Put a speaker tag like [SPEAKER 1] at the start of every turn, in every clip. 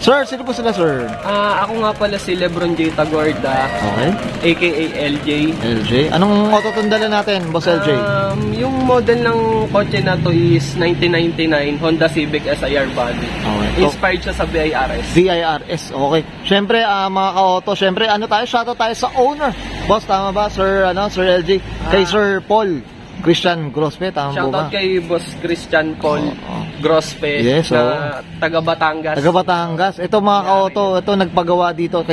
[SPEAKER 1] Sir, sino po sila, sir?
[SPEAKER 2] Ako nga pala si Lebron J. Tagorda,
[SPEAKER 1] Okay.
[SPEAKER 2] aka LJ.
[SPEAKER 1] LJ. Anong autotundala natin, Boss LJ?
[SPEAKER 2] Yung model ng kotse na to is 1999 Honda Civic SIR body.
[SPEAKER 1] Okay.
[SPEAKER 2] Inspired siya sa BIRS.
[SPEAKER 1] VIRS, okay. Siyempre, mga ka-auto, siyempre, shoutout tayo sa owner. Boss, tama ba, Sir, Sir LJ? Kay Sir Paul Christian Grospe, tama po ba?
[SPEAKER 2] Shoutout kay Boss Christian Paul Grospe,
[SPEAKER 1] yes,
[SPEAKER 2] na taga Batangas.
[SPEAKER 1] Taga Batangas. Ito mga ka-auto, ito nagpagawa dito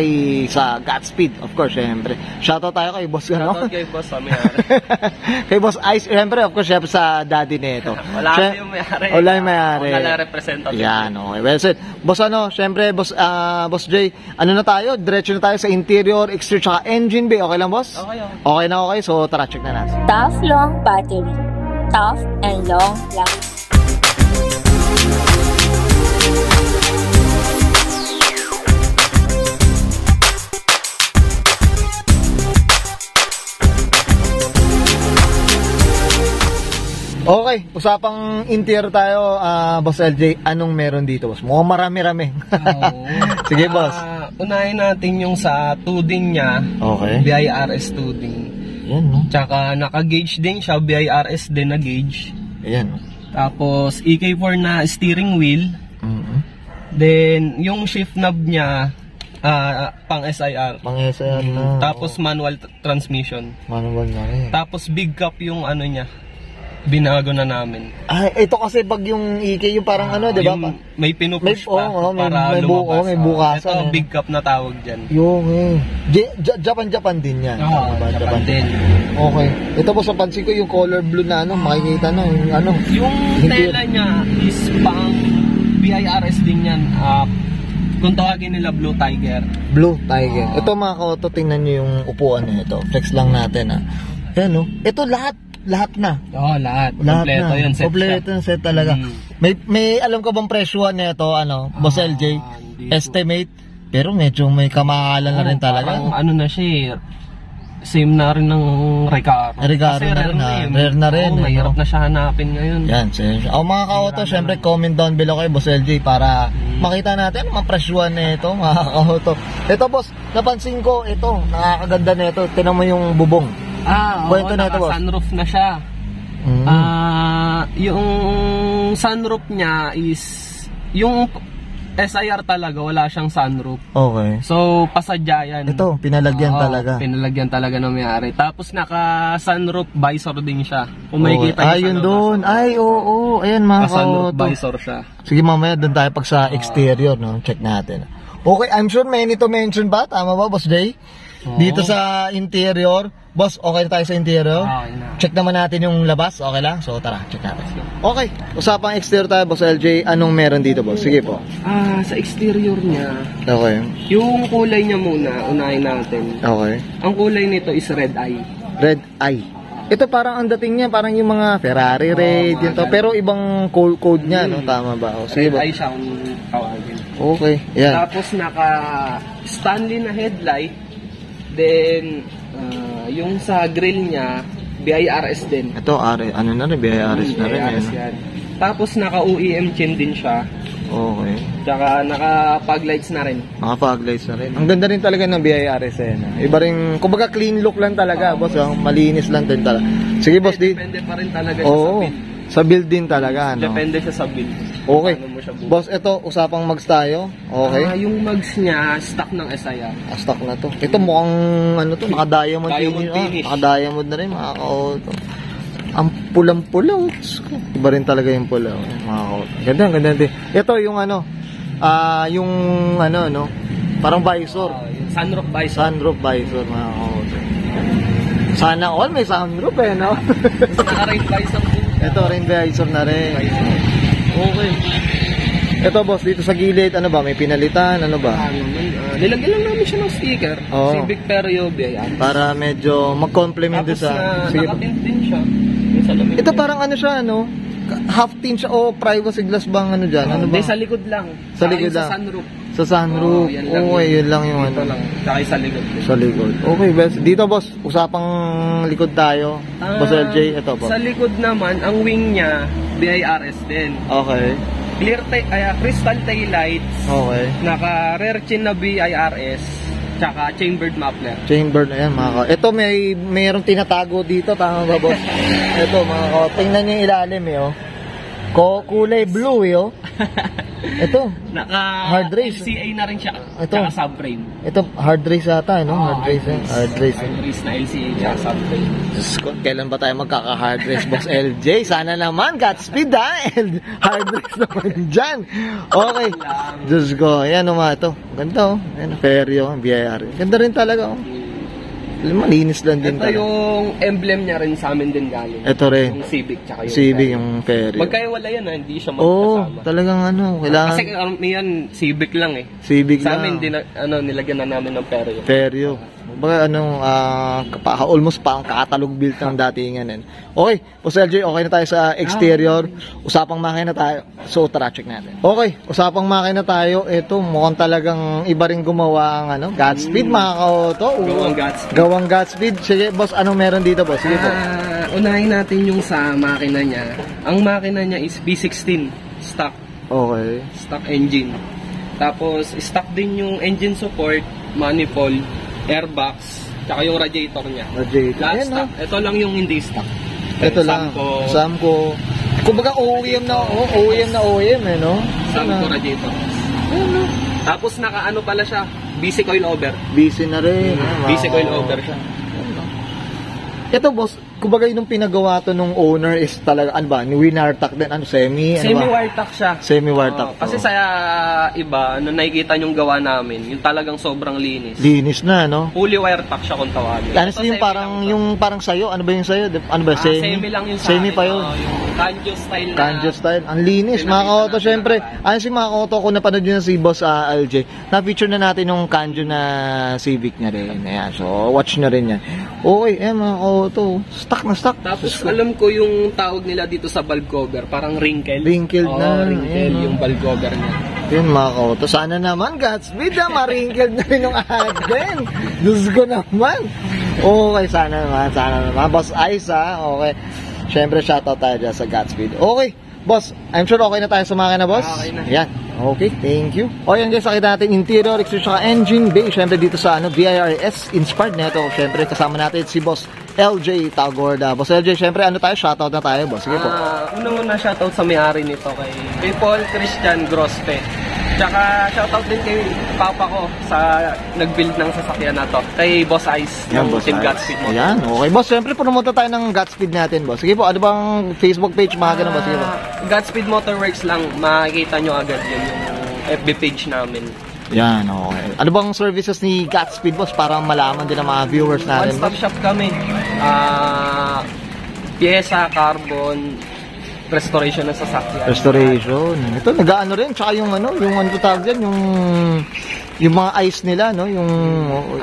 [SPEAKER 1] sa Godspeed, of course, siyempre. Shoutout tayo kay Boss,
[SPEAKER 2] Shoutout kay Boss Mayari.
[SPEAKER 1] Kay Boss Ice, siyempre, of course, siyempre sa daddy nito.
[SPEAKER 2] Wala yung mayari.
[SPEAKER 1] Wala yung mayari.
[SPEAKER 2] Wala representative.
[SPEAKER 1] Yan, okay. Well said. Boss, siyempre, Boss Jay, na tayo? Diretso na tayo sa interior, exterior, tsaka engine bay. Okay lang, boss?
[SPEAKER 2] Okay.
[SPEAKER 1] Okay na, okay. So, tara, check na natin.
[SPEAKER 3] Tough long battery. Tough and long life.
[SPEAKER 1] Okay, usapang interior tayo, Boss LJ. Anong meron dito, boss? Mukhang marami-rami. Sige, boss.
[SPEAKER 2] Unahin natin yung sa tubing niya.
[SPEAKER 1] Okay.
[SPEAKER 2] BIRS tubing.
[SPEAKER 1] Yan, no?
[SPEAKER 2] Tsaka naka-gauge din siya, BIRS din na gauge.
[SPEAKER 1] Ayan, no?
[SPEAKER 2] Tapos EK4 na steering wheel. Then yung shift knob niya pang SIR.
[SPEAKER 1] Pang SIR na.
[SPEAKER 2] Tapos manual transmission.
[SPEAKER 1] Manual na rin.
[SPEAKER 2] Tapos big cup yung ano niya. Binago na namin.
[SPEAKER 1] Ito kasi pag yung EK, yung parang di ba?
[SPEAKER 2] May pinupush pa para lumabas.
[SPEAKER 1] May bukasan.
[SPEAKER 2] Ito big cup na tawag dyan.
[SPEAKER 1] Yung Japan din yan.
[SPEAKER 2] Japan din.
[SPEAKER 1] Okay. Ito po sa pansin ko yung color blue na makikita na yung
[SPEAKER 2] Yung tela niya is pang BIRS din yan. Kung tawagin nila Blue Tiger.
[SPEAKER 1] Blue Tiger. Ito mga ka-auto, tingnan nyo yung upuan nito. Flex lang natin Ayan, no? Ito lahat na.
[SPEAKER 2] Lahat.
[SPEAKER 1] Kompleto
[SPEAKER 2] yun, set.
[SPEAKER 1] Kompleto yung set talaga. May alam ka bang presyuhan nito, Boss LJ? Estimate. Pero medyo may kamahalan na rin talaga.
[SPEAKER 2] Parang na siya, same na rin ng Recaro.
[SPEAKER 1] Recaro na rin, rare na rin.
[SPEAKER 2] Mahirap na siya hanapin ngayon.
[SPEAKER 1] Yan, mga ka-auto, syempre comment down below kay Boss LJ para makita natin ang presyuhan nito, mga ka-auto. Ito, boss, napansin ko, nakakaganda nito. Tingnan mo yung bubong.
[SPEAKER 2] Sunroof na siya. Yung sunroof niya is yung SIR talaga, wala siyang sunroof. Okay. So, pasadya yan.
[SPEAKER 1] Ito, pinalagyan talaga.
[SPEAKER 2] Pinalagyan talaga na may-ari. Tapos, naka-sunroof visor din siya. Kung makikita
[SPEAKER 1] yun doon. Oo. Ayan, mga
[SPEAKER 2] sunroof visor siya.
[SPEAKER 1] Sige, mamaya doon tayo pag sa exterior, no? Check natin. Okay, I'm sure may to mention ba? Tama ba, Boss Jay? Dito sa interior. Boss, okay na tayo sa interior?
[SPEAKER 2] Okay na.
[SPEAKER 1] Check naman natin yung labas. Okay lang? So, tara, check natin. Okay, usapang exterior tayo, Boss LJ. Anong meron dito, boss? Sige po.
[SPEAKER 2] Sa exterior niya,
[SPEAKER 1] okay.
[SPEAKER 2] Yung kulay niya muna, unahin natin.
[SPEAKER 1] Okay.
[SPEAKER 2] Ang kulay nito is red eye.
[SPEAKER 1] Red eye. Ito parang ang dating niya, parang yung mga Ferrari red, yun to. Pero ibang code niya, no? Tama ba? Sige,
[SPEAKER 2] red eye siya kung tawagin.
[SPEAKER 1] Okay, yan.
[SPEAKER 2] Tapos naka Stanley na headlight. Then, yung sa grill niya, BIRS din.
[SPEAKER 1] Ito, ano na rin, BIRS na rin.
[SPEAKER 2] Yan. Tapos naka-OEM chain din siya.
[SPEAKER 1] Okay.
[SPEAKER 2] Tsaka naka-fog lights na rin.
[SPEAKER 1] Naka-fog lights na rin. Ang ganda rin talaga ng BIRS Iba rin, kumbaga clean look lang talaga, boss. Malinis lang din talaga. Sige, boss.
[SPEAKER 2] Depende pa rin talaga siya sa build.
[SPEAKER 1] Sa build din talaga, no?
[SPEAKER 2] Depende siya sa build.
[SPEAKER 1] Okay. Boss, ito, usapang mags tayo. Okay.
[SPEAKER 2] Yung mags niya, stock ng SIR.
[SPEAKER 1] Stock na to. Ito mukhang, naka-diamond finish. Naka-diamond na rin, mga ka-auto. Ang pulang-pula. Iba rin talaga yung pula. Mga ka-auto. Ganda din. Ito, yung parang visor.
[SPEAKER 2] Yung sunroof visor.
[SPEAKER 1] Sunroof visor, mga ka-auto. Sana all may sunroof no?
[SPEAKER 2] Naka-rain visor.
[SPEAKER 1] Ito, rain visor na rin. Okay. Ito, boss, dito sa gilid, may pinalitan,
[SPEAKER 2] Nilagyan lang namin siya ng sticker. Civic Perio BIR.
[SPEAKER 1] Para medyo mag-complement din sa...
[SPEAKER 2] Nakatint din siya.
[SPEAKER 1] Ito parang siya, half tint siya o privacy glass bang dyan?
[SPEAKER 2] Hindi, sa likod lang.
[SPEAKER 1] Sa likod lang?
[SPEAKER 2] Sa sunroof.
[SPEAKER 1] Sa sunroof. Yun lang yung
[SPEAKER 2] Ito lang. Tsaka sa likod.
[SPEAKER 1] Sa likod. Okay, boss. Dito, boss, usapang likod tayo. Boss LJ, ito, boss.
[SPEAKER 2] Sa likod naman, ang wing niya, BIRS din.
[SPEAKER 1] Okay.
[SPEAKER 2] crystal tail lights.
[SPEAKER 1] Okay.
[SPEAKER 2] Naka rear chin na BIRS. Tsaka chambered muffler.
[SPEAKER 1] Chambered, ayan mga ka. Ito mayroong tinatago dito, tama ba boss? Ito mga ka, tingnan niyo yung ilalim oh. Kulay blue oh. Ito,
[SPEAKER 2] naka
[SPEAKER 1] hard race.
[SPEAKER 2] LCA na rin siya.
[SPEAKER 1] Ito.
[SPEAKER 2] Tsaka subframe.
[SPEAKER 1] Ito, hard race ata, no? Hard race.
[SPEAKER 2] Hard race na LCA tsaka subframe.
[SPEAKER 1] Diyos ko, kailan ba tayo magkaka-hard race, boss LJ? Sana naman, Godspeed ha? Hard race naman dyan. Okay. Diyos ko, ayan o mga ito. Ganda oh. Ayan, Ferio, BIR. Ganda rin talaga oh. Malinis lang din
[SPEAKER 2] talaga. Ito yung emblem niya rin sa amin din galing.
[SPEAKER 1] Ito rin.
[SPEAKER 2] Yung Civic tsaka yung
[SPEAKER 1] Civic, yung Ferio.
[SPEAKER 2] Magkaiwala yan ha, hindi siya magkasama.
[SPEAKER 1] Oo, talagang kailangan.
[SPEAKER 2] Kasi yan, Civic lang eh.
[SPEAKER 1] Civic
[SPEAKER 2] sa
[SPEAKER 1] lang.
[SPEAKER 2] amin, nilagyan na namin ng Ferio.
[SPEAKER 1] Ferio. Baga almost pa ang katalog build ng datingan yan. Okay, Boss LJ, okay na tayo sa exterior. Usapang makina tayo. So tara, check natin. Okay, usapang makina tayo. Ito, mukhang talagang iba rin gumawa ang Godspeed mga ka-auto.
[SPEAKER 2] Gawang Godspeed.
[SPEAKER 1] Gawang Godspeed. Sige, boss, anong meron dito, boss? Sige po.
[SPEAKER 2] Unahin natin yung sa makina niya. Ang makina niya is V16 stock.
[SPEAKER 1] Okay.
[SPEAKER 2] Stock engine. Tapos stock din yung engine support, manifold, airbox, tsaka yung radiator niya. Last stock. Ito lang yung hindi stock.
[SPEAKER 1] Ito lang. Samco. Kumbaga OEM na OEM eh, no?
[SPEAKER 2] Samco radiator.
[SPEAKER 1] Ano?
[SPEAKER 2] Tapos naka pala siya, BC coil over.
[SPEAKER 1] BC na rin.
[SPEAKER 2] BC coil over siya.
[SPEAKER 1] Ito boss, kumbaga yung pinagawa to nung owner is talaga, winartak din,
[SPEAKER 2] semi-wirtak siya.
[SPEAKER 1] Semi-wirtak.
[SPEAKER 2] Kasi sa iba, nakikita yung gawa namin, yung talagang sobrang linis.
[SPEAKER 1] Linis na, no?
[SPEAKER 2] Fully wirtak siya kung tawagin.
[SPEAKER 1] Honestly, yung parang sayo, ano ba yung sayo? Ano ba,
[SPEAKER 2] semi lang yung sa
[SPEAKER 1] semi pa yun.
[SPEAKER 2] Yung Kanjo style na.
[SPEAKER 1] Kanjo style. Ang linis, mga ka-auto, syempre. Honestly, mga ka-auto, kung napanood nyo na si Boss LJ, na-feature na natin yung Kanjo na Civic niya rin. Ayan, so watch na rin yan. Okay, mga ka-auto, stock na stock.
[SPEAKER 2] Tapos alam ko yung tawag nila dito sa valve cover, parang wrinkle.
[SPEAKER 1] Wrinkled na.
[SPEAKER 2] Wrinkle yung valve cover niya.
[SPEAKER 1] Yun mga ka-auto. Sana naman, Godspeed ma-wrinkled na rin yung atin. Diyos ko naman. Okay, sana naman. Boss Ice okay. Siyempre, shoutout tayo dyan sa Godspeed. Okay, boss, I'm sure okay na tayo sa makina, boss.
[SPEAKER 2] Okay na.
[SPEAKER 1] Yan. Okay, thank you. O yan guys, sakita natin interior, exterior, saka engine bay. Siyempre dito sa VIRS inspired na ito. Siyempre, kasama natin si Boss LJ Tagorda. Boss LJ, siyempre, tayo? Shoutout na tayo, boss. Sige po.
[SPEAKER 2] Unang-una shoutout sa may-ari nito kay Paul Christian Grospe. Tsaka shoutout din kay papa ko sa nag-build ng sasakyan na to. Kay Boss Ice,
[SPEAKER 1] yan,
[SPEAKER 2] ng Team Godspeed Motor.
[SPEAKER 1] Yan, okay. Boss, siyempre, promote tayo ng Godspeed natin, boss. Sige po, ano bang Facebook page, mga ganun, boss? Sige po.
[SPEAKER 2] Godspeed Motorworks lang, makikita nyo agad yun yung FB page namin.
[SPEAKER 1] Yan, okay. Ano bang services ni Godspeed, boss, para malaman din ng mga viewers natin?
[SPEAKER 2] One-stop shop kami. Pyesa, carbon, restoration ng sasakyan.
[SPEAKER 1] Restoration. Ito, nag-ano rin. Tsaka yung ano tawag dyan, yung mga ice nila, no? Yung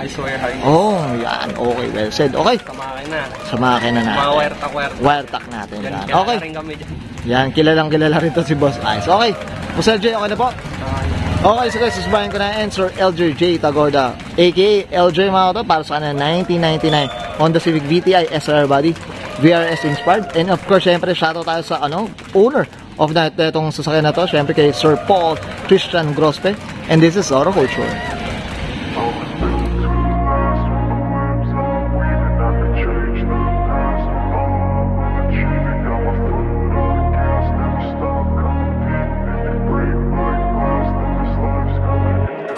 [SPEAKER 2] ice wire harness.
[SPEAKER 1] Oh, yan. Okay, well said. Okay. Sa makina natin.
[SPEAKER 2] Mga
[SPEAKER 1] Wiretak natin.
[SPEAKER 2] Yan.
[SPEAKER 1] Okay.
[SPEAKER 2] Rin kami dyan.
[SPEAKER 1] Yan, kilala rin to si Boss Ice. Okay. Boss LJ, okay na po? Okay, so guys, susubayan ko na answer LJ Tagorda, aka LJ mga to, para sa kanila 1999 Honda Civic VTI SR body, VRS inspired. And of course, syempre, shoutout tayo sa owner of itong sasakyan na to, syempre kay Sir Paul Christian Grospe. And this is Auto Culture.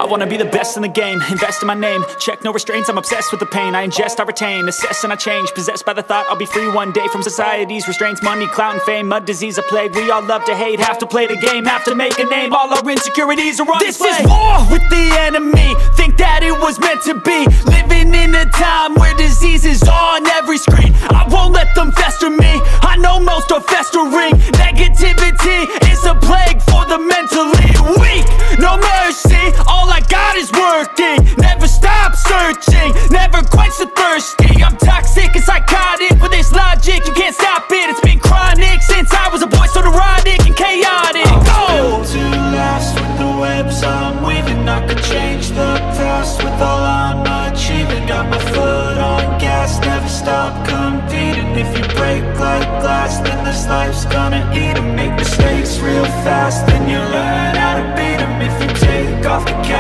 [SPEAKER 4] I wanna be the best in the game, invest in my name, check no restraints, I'm obsessed with the pain, I ingest, I retain, assess and I change, possessed by the thought I'll be free one day from society's restraints, money, clout and fame, a disease, a plague, we all love to hate, have to play the game, have to make a name, all our insecurities are on display. This is war with the enemy, think that it was meant to be, living in a time where disease is on every screen, I won't let them fester me, I know most are festering, negativity is a plague for the mentally weak, no mercy, all I got is working, never stop searching, never quench the thirsty, I'm toxic and psychotic, with this logic, you can't stop it, it's been chronic, since I was a boy, so neurotic and chaotic, go!
[SPEAKER 5] To last with the webs I'm weaving, I could change the past with all I'm achieving, got my foot on gas, never stop competing, if you break like glass, then there's fast, life's gonna eat 'em. Make mistakes real fast, then you learn how to beat 'em. If you take off the cap